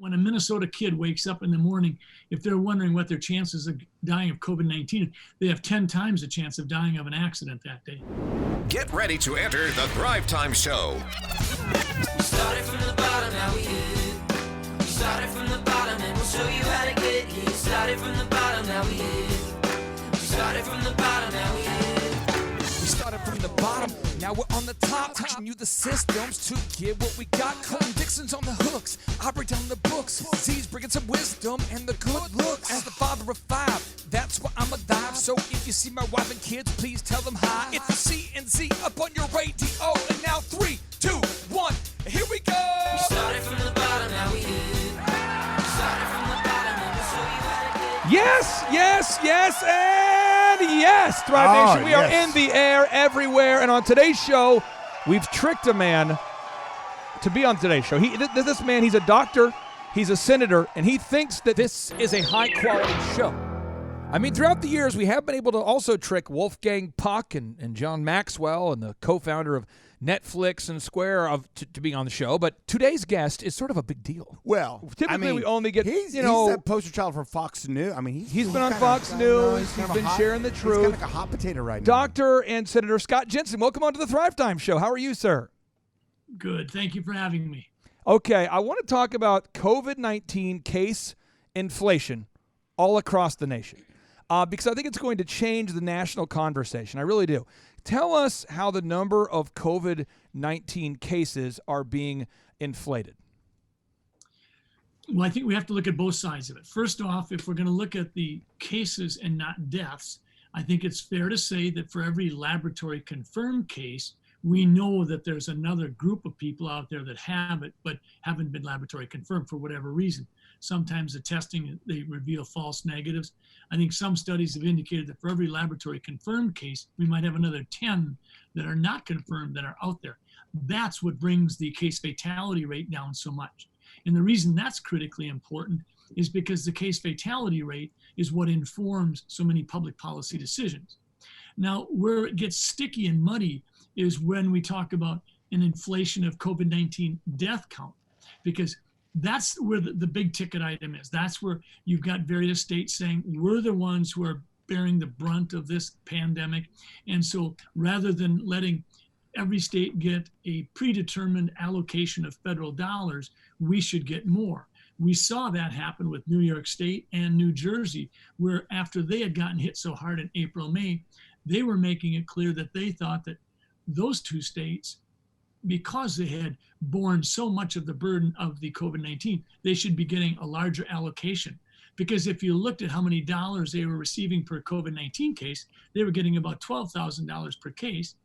When a Minnesota kid wakes up in the morning, if they're wondering what their chances of dying of COVID-19, they have 10 times the chance of dying of an accident that day. Get ready to enter the Thrivetime Show. We started from the bottom, now we hit. We started from the bottom and we'll show you how to get here. Started from the bottom, now we hit. We started from the bottom, now we hit. We started from the bottom, now we're on the top. Teaching you the systems to get what we got. Colton Dixon's on the hooks, I break down the books. Z's bringing some wisdom and the good looks. As the father of 5, that's why I'm a dive. So if you see my wife and kids, please tell them hi. It's the CNC up on your radio. And now 3, 2, 1, here we go. We started from the bottom, now we hit. We started from the bottom and we'll show you how to get. Yes, yes, yes, and yes, Thrive Nation. We are in the air everywhere. And on today's show, we've tricked a man to be on today's show. This man, he's a doctor, he's a senator, and he thinks that this is a high-quality show. I mean, throughout the years, we have been able to also trick Wolfgang Puck and John Maxwell and the co-founder of Netflix and Square to be on the show. But today's guest is sort of a big deal. Well, typically we only get, he's a poster child for Fox News. I mean, he's been on Fox News. He's been sharing the truth. He's kind of like a hot potato right now. Dr. and Senator Scott Jensen, welcome on to the Thrivetime Show. How are you, sir? Good. Thank you for having me. Okay, I want to talk about COVID-19 case inflation all across the nation because I think it's going to change the national conversation. I really do. Tell us how the number of COVID-19 cases are being inflated. Well, I think we have to look at both sides of it. First off, if we're going to look at the cases and not deaths, I think it's fair to say that for every laboratory confirmed case, we know that there's another group of people out there that have it, but haven't been laboratory confirmed for whatever reason. Sometimes the testing, they reveal false negatives. I think some studies have indicated that for every laboratory confirmed case, we might have another 10 that are not confirmed that are out there. That's what brings the case fatality rate down so much. And the reason that's critically important is because the case fatality rate is what informs so many public policy decisions. Now, where it gets sticky and muddy is when we talk about an inflation of COVID-19 death count, because that's where the big ticket item is. That's where you've got various states saying, we're the ones who are bearing the brunt of this pandemic. And so rather than letting every state get a predetermined allocation of federal dollars, we should get more. We saw that happen with New York State and New Jersey, where after they had gotten hit so hard in April, May, they were making it clear that they thought that those two states, because they had borne so much of the burden of the COVID-19, they should be getting a larger allocation. Because if you looked at how many dollars they were receiving per COVID-19 case, they were getting about $12,000 per case.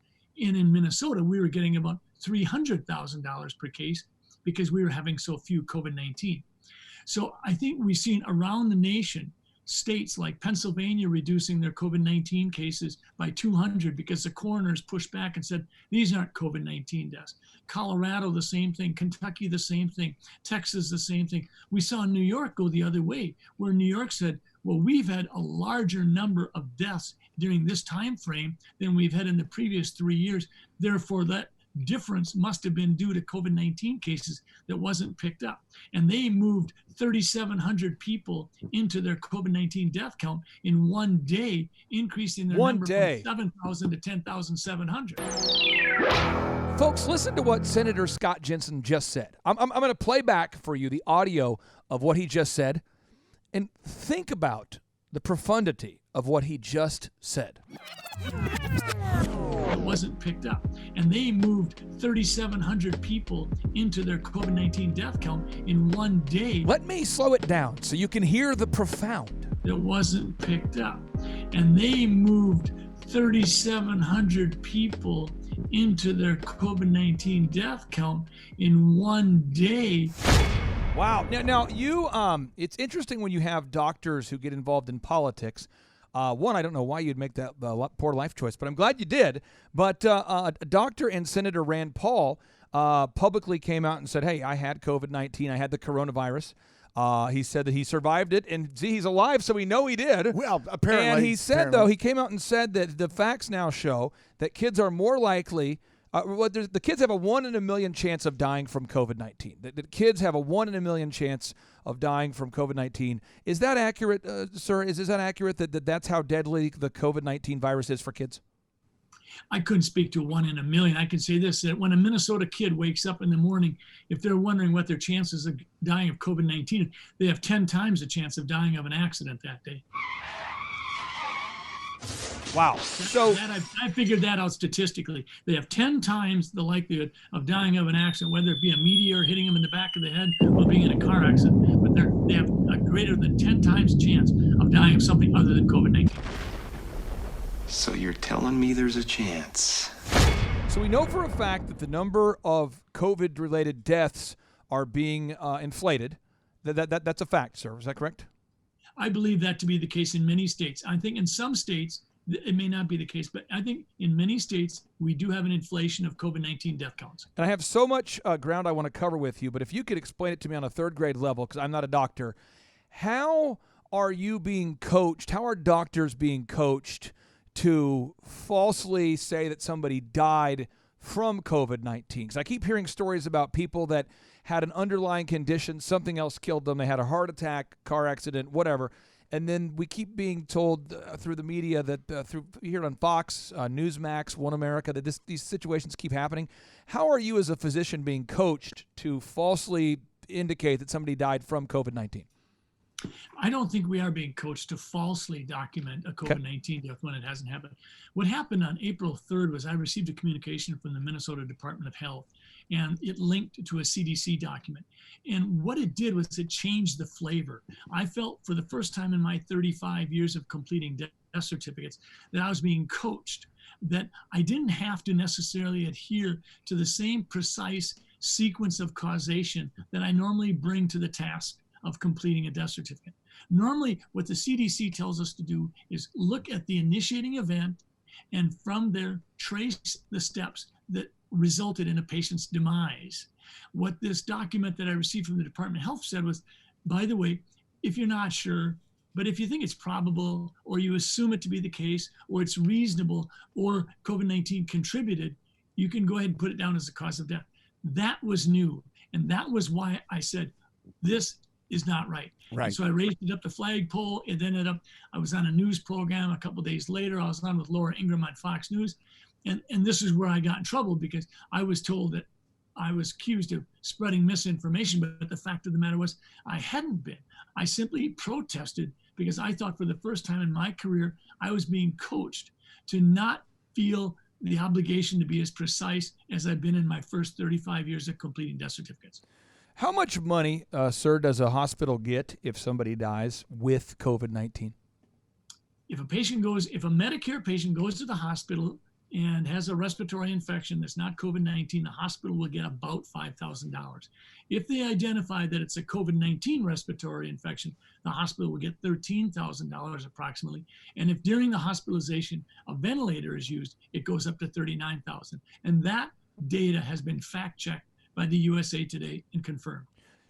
And in Minnesota, we were getting about $300,000 per case because we were having so few COVID-19. So I think we've seen around the nation, states like Pennsylvania reducing their COVID-19 cases by 200 because the coroners pushed back and said, these aren't COVID-19 deaths. Colorado, the same thing. Kentucky, the same thing. Texas, the same thing. We saw New York go the other way, where New York said, well, we've had a larger number of deaths during this time frame than we've had in the previous 3 years. Therefore, that difference must have been due to COVID-19 cases that wasn't picked up. And they moved 3,700 people into their COVID-19 death count in one day, increasing their number from 7,000 to 10,700. Folks, listen to what Senator Scott Jensen just said. I'm going to play back for you the audio of what he just said, and think about the profundity of what he just said. It wasn't picked up. And they moved 3,700 people into their COVID-19 death count in one day. Let me slow it down so you can hear the profound. It wasn't picked up. And they moved 3,700 people into their COVID-19 death count in one day. Wow. Now you, it's interesting when you have doctors who get involved in politics. One, I don't know why you'd make that poor life choice, but I'm glad you did. But Dr. and Senator Rand Paul publicly came out and said, hey, I had COVID-19. I had the coronavirus. He said that he survived it, and see, he's alive, so we know he did. Well, apparently. And he said, though, he came out and said that the facts now show that kids are more likely The kids have a 1 in a million chance of dying from COVID-19. The kids have a 1 in a million chance of dying from COVID-19. Is that accurate, sir? Is that accurate that that's how deadly the COVID-19 virus is for kids? I couldn't speak to 1 in a million. I can say this, that when a Minnesota kid wakes up in the morning, if they're wondering what their chances of dying of COVID-19, they have 10 times the chance of dying of an accident that day. Wow. I figured that out statistically. They have 10 times the likelihood of dying of an accident, whether it be a meteor hitting them in the back of the head or being in a car accident. But they have a greater than 10 times chance of dying of something other than COVID-19. So you're telling me there's a chance? So we know for a fact that the number of COVID-related deaths are being inflated. That's a fact, sir. Is that correct? I believe that to be the case in many states. I think in some states, it may not be the case, but I think in many states, we do have an inflation of COVID-19 death counts. And I have so much ground I want to cover with you, but if you could explain it to me on a third grade level, because I'm not a doctor, how are you being coached? How are doctors being coached to falsely say that somebody died from COVID-19? Because I keep hearing stories about people that had an underlying condition, something else killed them, they had a heart attack, car accident, whatever. And then we keep being told through the media that through here on Fox, Newsmax, One America, that these situations keep happening. How are you as a physician being coached to falsely indicate that somebody died from COVID-19? I don't think we are being coached to falsely document a COVID-19 death when it hasn't happened. What happened on April 3rd was I received a communication from the Minnesota Department of Health, and it linked to a CDC document. And what it did was it changed the flavor. I felt for the first time in my 35 years of completing death certificates that I was being coached, that I didn't have to necessarily adhere to the same precise sequence of causation that I normally bring to the task of completing a death certificate. Normally, what the CDC tells us to do is look at the initiating event and from there trace the steps that resulted in a patient's demise. What this document that I received from the Department of Health said was, by the way, if you're not sure, but if you think it's probable or you assume it to be the case or it's reasonable or COVID-19 contributed, you can go ahead and put it down as the cause of death. That was new. And that was why I said, this is not right. Right. And so I raised it up the flagpole. It ended up, I was on a news program a couple of days later. I was on with Laura Ingraham on Fox News. And this is where I got in trouble because I was told that I was accused of spreading misinformation. But the fact of the matter was I hadn't been. I simply protested because I thought for the first time in my career, I was being coached to not feel the obligation to be as precise as I've been in my first 35 years of completing death certificates. How much money, sir, does a hospital get if somebody dies with COVID-19? If a Medicare patient goes to the hospital and has a respiratory infection that's not COVID-19, the hospital will get about $5,000. If they identify that it's a COVID-19 respiratory infection, the hospital will get $13,000 approximately. And if during the hospitalization a ventilator is used, it goes up to $39,000. And that data has been fact-checked by the USA Today and confirmed.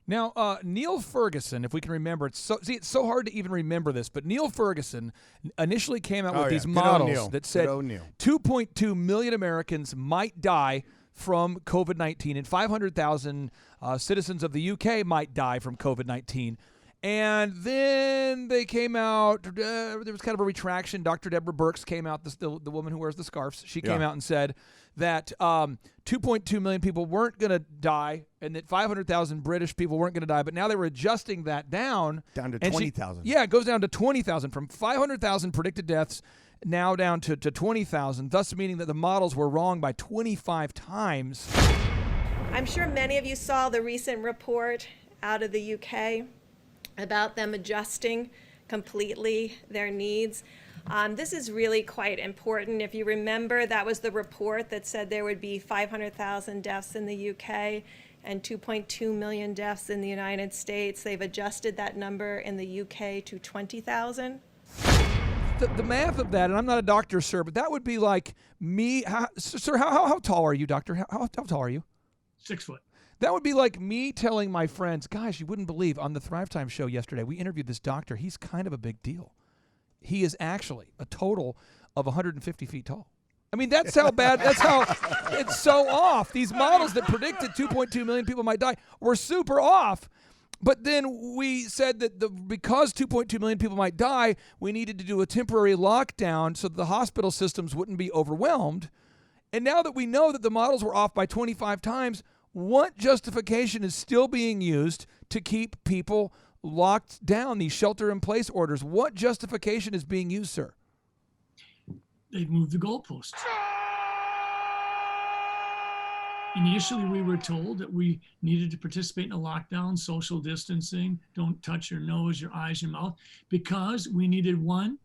Now, Neil Ferguson, if we can remember, it's so hard to even remember this, but Neil Ferguson initially came out with these models that said 2.2 million Americans might die from COVID-19 and 500,000 citizens of the UK might die from COVID-19. And then they came out, there was kind of a retraction. Dr. Deborah Birx came out, the woman who wears the scarves. She came out and said that 2.2 million people weren't going to die and that 500,000 British people weren't going to die. But now they were adjusting that down to 20,000. Yeah, it goes down to 20,000 from 500,000 predicted deaths now down to 20,000, thus meaning that the models were wrong by 25 times. I'm sure many of you saw the recent report out of the UK about them adjusting completely their needs. This is really quite important. If you remember, that was the report that said there would be 500,000 deaths in the UK and 2.2 million deaths in the United States. They've adjusted that number in the UK to 20,000. The math of that, and I'm not a doctor, sir, but that would be like me. Sir, how tall are you, doctor? How tall are you? 6 foot. That would be like me telling my friends, guys, you wouldn't believe, on the Thrivetime show yesterday, we interviewed this doctor. He's kind of a big deal. He is actually a total of 150 feet tall. I mean, that's how bad, that's how it's so off. These models that predicted 2.2 million people might die were super off. But then we said that because 2.2 million people might die, we needed to do a temporary lockdown so that the hospital systems wouldn't be overwhelmed. And now that we know that the models were off by 25 times, what justification is still being used to keep people locked down, these shelter-in-place orders? What justification is being used, sir? They've moved the goalposts. Initially, we were told that we needed to participate in a lockdown, social distancing, don't touch your nose, your eyes, your mouth, because we needed, one,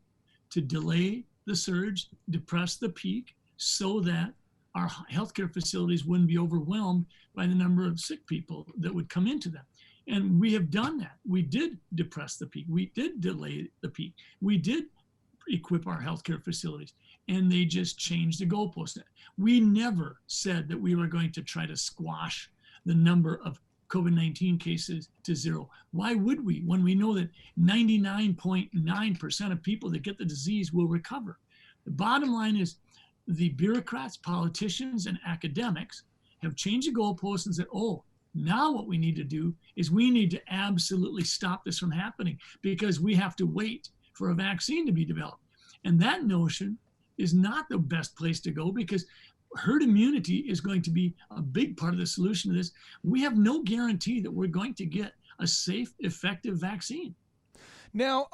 to delay the surge, depress the peak, so that our healthcare facilities wouldn't be overwhelmed by the number of sick people that would come into them. And we have done that. We did depress the peak. We did delay the peak. We did equip our healthcare facilities, and they just changed the goalpost. We never said that we were going to try to squash the number of COVID-19 cases to zero. Why would we, when we know that 99.9% of people that get the disease will recover? The bottom line is the bureaucrats, politicians, and academics have changed the goalposts and said, oh, now what we need to do is we need to absolutely stop this from happening because we have to wait for a vaccine to be developed. And that notion is not the best place to go because herd immunity is going to be a big part of the solution to this. We have no guarantee that we're going to get a safe, effective vaccine. Now,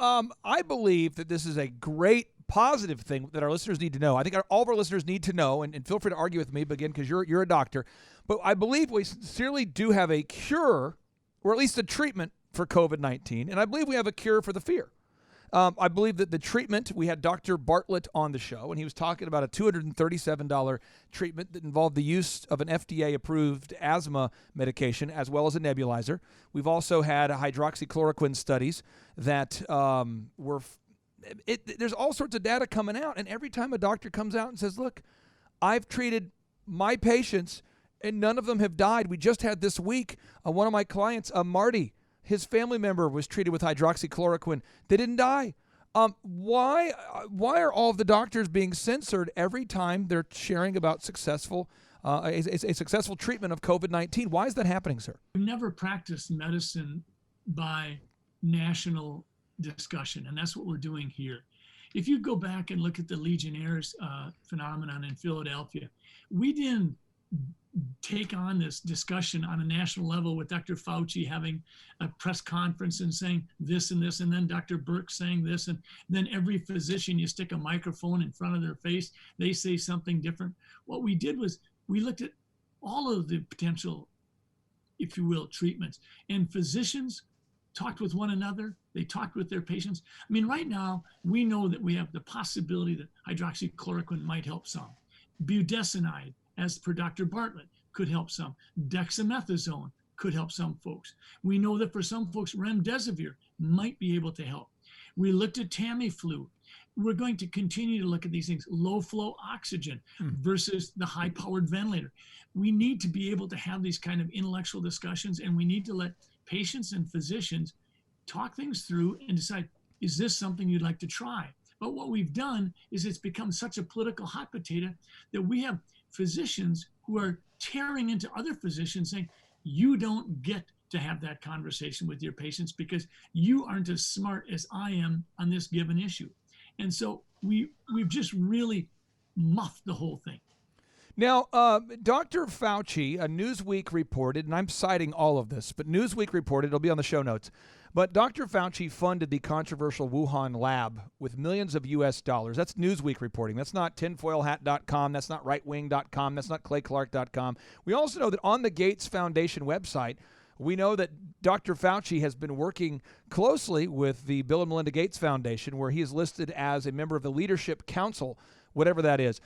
I believe that this is a great positive thing that our listeners need to know. I think all of our listeners need to know, and feel free to argue with me, but again, because you're a doctor, but I believe we sincerely do have a cure, or at least a treatment for COVID-19, and I believe we have a cure for the fear. I believe that the treatment, we had Dr. Bartlett on the show, and he was talking about a $237 treatment that involved the use of an FDA-approved asthma medication as well as a nebulizer. We've also had hydroxychloroquine studies that there's all sorts of data coming out, and every time a doctor comes out and says, look, I've treated my patients, and none of them have died. We just had this week, one of my clients, Marty, his family member was treated with hydroxychloroquine. They didn't die. Why are all of the doctors being censored every time they're sharing about a successful treatment of COVID-19? Why is that happening, sir? We've never practiced medicine by national discussion, and that's what we're doing here. If you go back and look at the Legionnaires phenomenon in Philadelphia, we didn't take on this discussion on a national level with Dr. Fauci having a press conference and saying this and this, and then Dr. Birx saying this, and then every physician, you stick a microphone in front of their face, they say something different. What we did was we looked at all of the potential, if you will, treatments, and physicians talked with one another. They talked with their patients. I mean, right now, we know that we have the possibility that hydroxychloroquine might help some. Budesonide, as per Dr. Bartlett, could help some. Dexamethasone could help some folks. We know that for some folks, remdesivir might be able to help. We looked at Tamiflu. We're going to continue to look at these things. Low flow oxygen versus the high powered ventilator. We need to be able to have these kind of intellectual discussions, and we need to let patients and physicians talk things through and decide, is this something you'd like to try? But what we've done is it's become such a political hot potato that we have physicians who are tearing into other physicians saying, you don't get to have that conversation with your patients because you aren't as smart as I am on this given issue. And so we've just really muffed the whole thing. Now, Dr. Fauci, Newsweek reported, and I'm citing all of this, but Newsweek reported, it'll be on the show notes, but Dr. Fauci funded the controversial Wuhan lab with millions of U.S. dollars. That's Newsweek reporting. That's not tinfoilhat.com. That's not rightwing.com. That's not clayclark.com. We also know that on the Gates Foundation website, we know that Dr. Fauci has been working closely with the Bill and Melinda Gates Foundation, where he is listed as a member of the Leadership Council, whatever that is.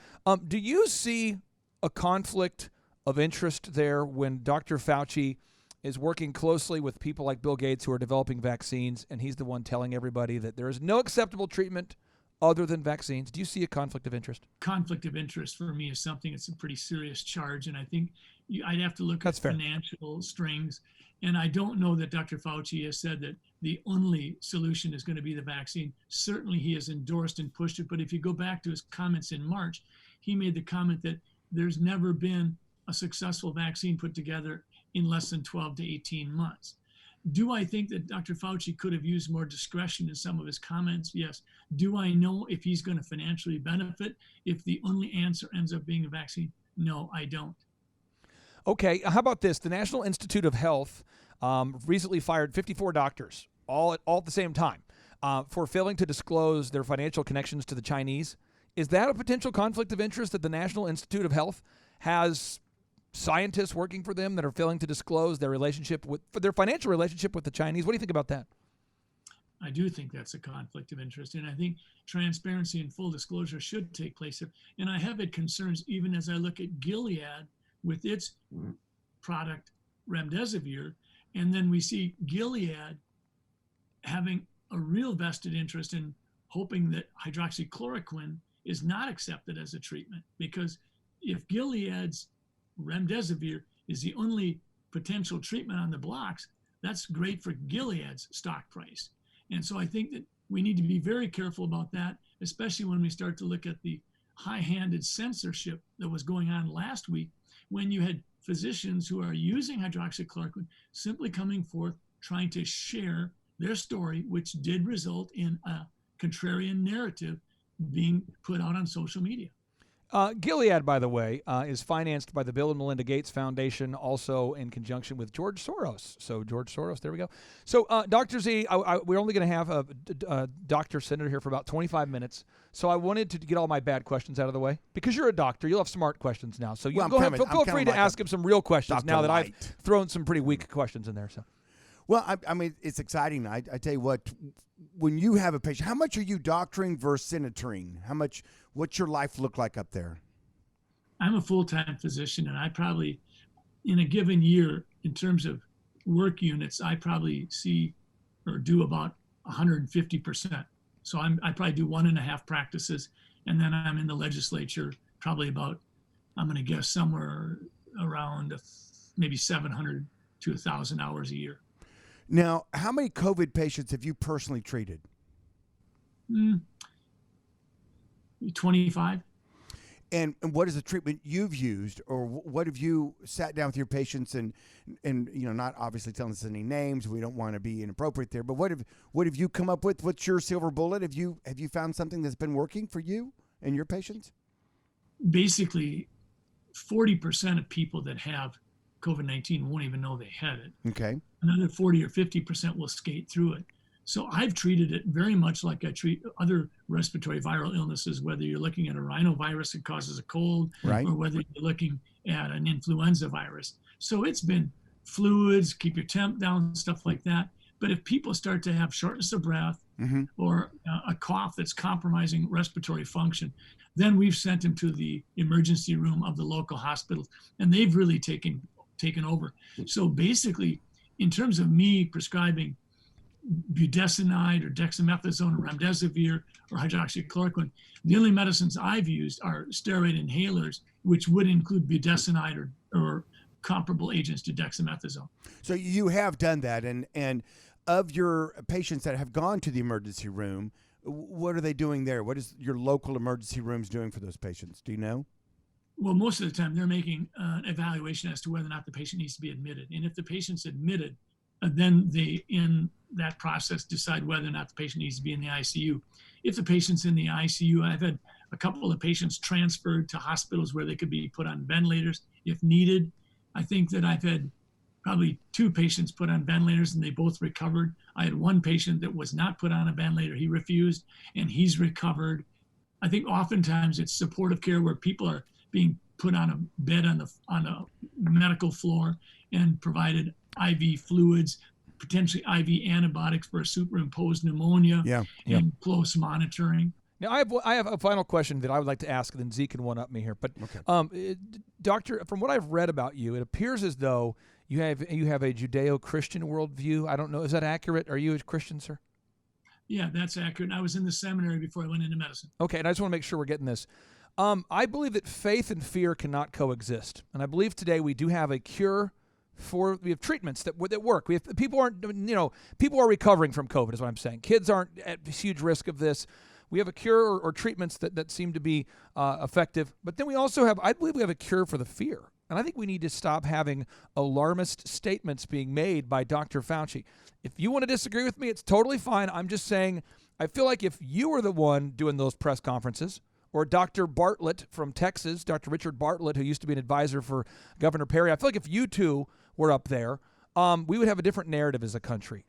Do you see a conflict of interest there when Dr. Fauci is working closely with people like Bill Gates who are developing vaccines, and he's the one telling everybody that there is no acceptable treatment other than vaccines? Do you see a conflict of interest? Conflict of interest for me is something that's a pretty serious charge, and I think I'd have to look at financial strings. And I don't know that Dr. Fauci has said that the only solution is going to be the vaccine. Certainly he has endorsed and pushed it, but if you go back to his comments in March, he made the comment that there's never been a successful vaccine put together in less than 12 to 18 months. Do I think that Dr. Fauci could have used more discretion in some of his comments? Yes. Do I know if he's going to financially benefit if the only answer ends up being a vaccine? No, I don't. Okay, how about this? The National Institute of Health recently fired 54 doctors all at the same time for failing to disclose their financial connections to the Chinese. Is that a potential conflict of interest that the National Institute of Health has scientists working for them that are failing to disclose their their financial relationship with the Chinese? What do you think about that? I do think that's a conflict of interest, and I think transparency and full disclosure should take place here. And I have had concerns even as I look at Gilead with its product remdesivir, and then we see Gilead having a real vested interest in hoping that hydroxychloroquine is not accepted as a treatment, because if Gilead's remdesivir is the only potential treatment on the blocks, that's great for Gilead's stock price. And so I think that we need to be very careful about that, especially when we start to look at the high-handed censorship that was going on last week, when you had physicians who are using hydroxychloroquine simply coming forth trying to share their story, which did result in a contrarian narrative being put out on social media. Gilead, by the way, is financed by the Bill and Melinda Gates Foundation, also in conjunction with George Soros. So George Soros, there we go. So Dr. Z, we're only going to have a Dr. Senator here for about 25 minutes. So I wanted to get all my bad questions out of the way. Because you're a doctor, you'll have smart questions now. So you go ahead, feel free to ask him some real questions Dr. now that Light. I've thrown some pretty weak questions in there. So. Well, I mean, it's exciting. I tell you what, when you have a patient, how much are you doctoring versus senatoring? What's your life look like up there? I'm a full-time physician, and I probably, in a given year, in terms of work units, I probably see or do about 150%. So I probably do 1.5 practices, and then I'm in the legislature probably about, I'm going to guess somewhere around maybe 700 to 1,000 hours a year. Now, how many COVID patients have you personally treated? 25. And what is the treatment you've used, or what have you sat down with your patients and not obviously telling us any names, we don't want to be inappropriate there, but what have you come up with? What's your silver bullet? Have you found something that's been working for you and your patients? Basically, 40% of people that have COVID-19 won't even know they had it. Okay. Another 40 or 50% will skate through it. So I've treated it very much like I treat other respiratory viral illnesses, whether you're looking at a rhinovirus that causes a cold, right, or whether you're looking at an influenza virus. So it's been fluids, keep your temp down, stuff like that. But if people start to have shortness of breath or a cough that's compromising respiratory function, then we've sent them to the emergency room of the local hospital, and they've really taken over. So basically, in terms of me prescribing budesonide or dexamethasone or remdesivir or hydroxychloroquine, the only medicines I've used are steroid inhalers, which would include budesonide or comparable agents to dexamethasone. So you have done that, and of your patients that have gone to the emergency room, what are they doing there? What is your local emergency rooms doing for those patients? Do you know? Well, most of the time they're making an evaluation as to whether or not the patient needs to be admitted. And if the patient's admitted, then they, in that process, decide whether or not the patient needs to be in the ICU. If the patient's in the ICU, I've had a couple of patients transferred to hospitals where they could be put on ventilators if needed. I think that I've had probably 2 patients put on ventilators and they both recovered. I had one patient that was not put on a ventilator. He refused and he's recovered. I think oftentimes it's supportive care where people are being put on a bed on a medical floor and provided IV fluids, potentially IV antibiotics for a superimposed pneumonia, and close monitoring. Now, I have a final question that I would like to ask, and then Zeke can one-up me here. But, okay. Doctor, from what I've read about you, it appears as though you have a Judeo-Christian worldview. I don't know. Is that accurate? Are you a Christian, sir? Yeah, that's accurate. I was in the seminary before I went into medicine. Okay, and I just want to make sure we're getting this. I believe that faith and fear cannot coexist. And I believe today we do have a cure we have treatments that work. People are recovering from COVID is what I'm saying. Kids aren't at huge risk of this. We have a cure or treatments that seem to be effective. But then we also have, I believe we have a cure for the fear. And I think we need to stop having alarmist statements being made by Dr. Fauci. If you want to disagree with me, it's totally fine. I'm just saying, I feel like if you were the one doing those press conferences, or Dr. Bartlett from Texas, Dr. Richard Bartlett, who used to be an advisor for Governor Perry, I feel like if you two were up there, we would have a different narrative as a country.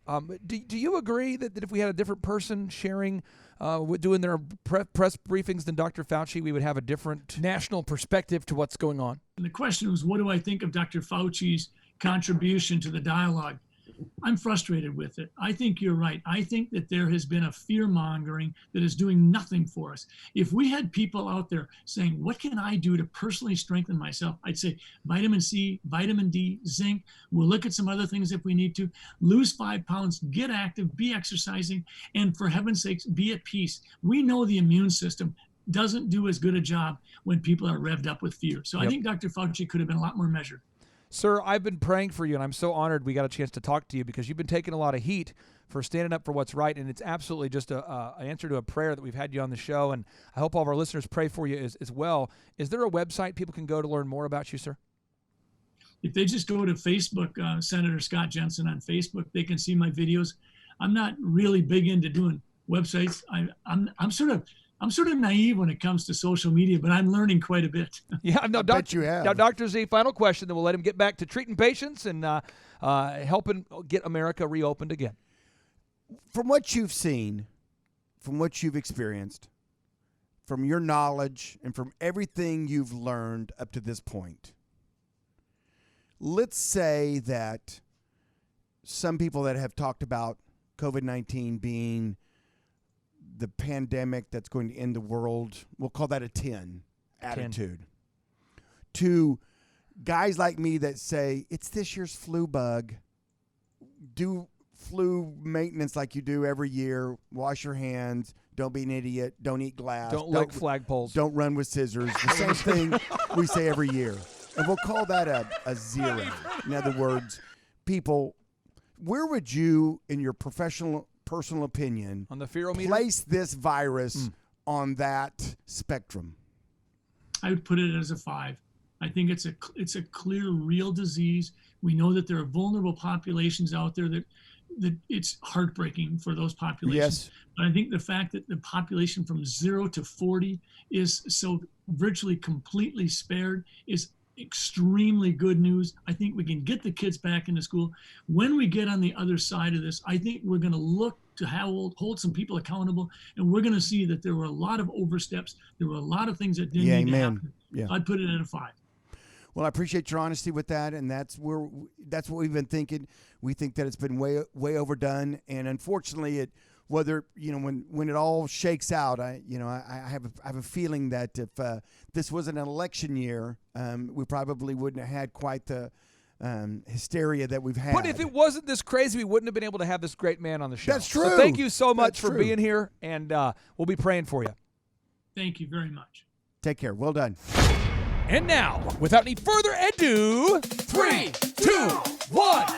Do you agree that if we had a different person sharing, doing their press briefings than Dr. Fauci, we would have a different national perspective to what's going on? And the question was, what do I think of Dr. Fauci's contribution to the dialogue? I'm frustrated with it. I think you're right. I think that there has been a fear-mongering that is doing nothing for us. If we had people out there saying, what can I do to personally strengthen myself? I'd say vitamin C, vitamin D, zinc. We'll look at some other things if we need to. Lose 5 pounds, get active, be exercising, and for heaven's sakes, be at peace. We know the immune system doesn't do as good a job when people are revved up with fear. So I think Dr. Fauci could have been a lot more measured. Sir, I've been praying for you, and I'm so honored we got a chance to talk to you because you've been taking a lot of heat for standing up for what's right, and it's absolutely just an answer to a prayer that we've had you on the show, and I hope all of our listeners pray for you as well. Is there a website people can go to learn more about you, sir? If they just go to Facebook, Senator Scott Jensen on Facebook, they can see my videos. I'm not really big into doing websites. I'm sort of naive when it comes to social media, but I'm learning quite a bit. Yeah, no, bet you have. Now, Dr. Z, final question, then we'll let him get back to treating patients and helping get America reopened again. From what you've seen, from what you've experienced, from your knowledge, and from everything you've learned up to this point, let's say that some people that have talked about COVID-19 being the pandemic that's going to end the world, we'll call that a 10 attitude. To guys like me that say, it's this year's flu bug, do flu maintenance like you do every year, wash your hands, don't be an idiot, don't eat glass. Don't lick flagpoles. Don't run with scissors. The same thing we say every year. And we'll call that a 0. In other words, people, where would you, in your personal opinion, on the fearometer, place this virus on that spectrum? I would put it as a 5. I think it's a clear, real disease. We know that there are vulnerable populations out there that it's heartbreaking for those populations. Yes. But I think the fact that the population from 0 to 40 is so virtually completely spared is extremely good news. I think we can get the kids back into school. When we get on the other side of this, I think we're going to look to hold some people accountable, and we're going to see that there were a lot of oversteps. There were a lot of things that didn't need to happen. Yeah. I'd put it at a 5. Well, I appreciate your honesty with that, and that's what we've been thinking. We think that it's been way overdone, and unfortunately, when it all shakes out, I have a feeling that if this was an election year, we probably wouldn't have had quite the hysteria that we've had. But if it wasn't this crazy, we wouldn't have been able to have this great man on the show. That's true. So thank you so much for being here, and we'll be praying for you. Thank you very much. Take care. Well done. And now, without any further ado, 3, 2, 1.